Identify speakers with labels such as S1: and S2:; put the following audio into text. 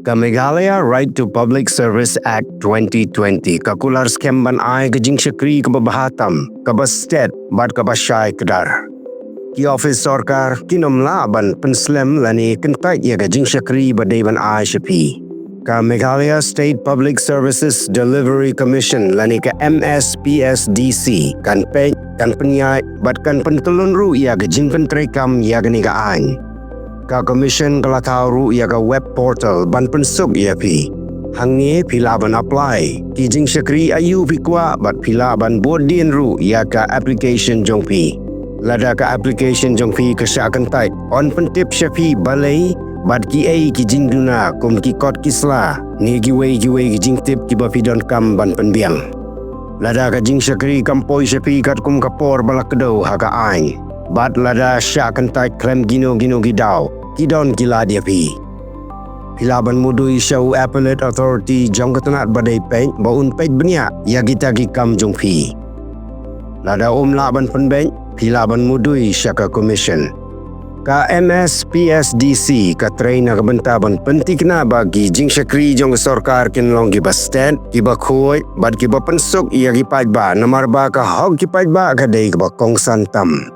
S1: Ka Meghalaya Right to Public Service Act 2020 kakular scam ban ai ka Jingshakri ka babahatam ka bastet bat ka basyai kedar. Ki office sarkar kinomla ban penslem lani kentai ya ka Jingshakri badai ban ai shapi. Ka Meghalaya State Public Services Delivery Commission lani ka MSPSDC kan penyai bat kan pentulun ru ya ka jingpentrekam ya ka ni ka ain. Ka commission kalakaw ru ya ka web portal ban pensuk ya pi. Hangi pila ban apply. Ki Jingshakri ayu pi kwa bat pila ban bodin ru ya ka application jong pi. Lada ka application jong pi kesyakan tai. On pentip syapi balai bat ki ai ki jingduna kum ki kot kisla. Ni giwei ki jingtip ki bafidon kam ban penbiang. Lada ka Jingshakri kampoi syapi kat kum kapor balak kedau ha ka ain. Bat lada syakan tai krem gino gidau. Kidon gila dia pi. Hilaban mudui syau appellate authority jong ketenat badai peng baun pej benya ya kita gikam jong pi. Lada laban penbeng hilaban mudui syaka commission. Ka MSPSDC ka trainer ka bentaban pentikna bagi Jingshakri jong sarkar kinlong giba stand giba khoi bad giba pensuk ia gipaj ba namar ba ka hog gipaj ba ka dei giba kong santam.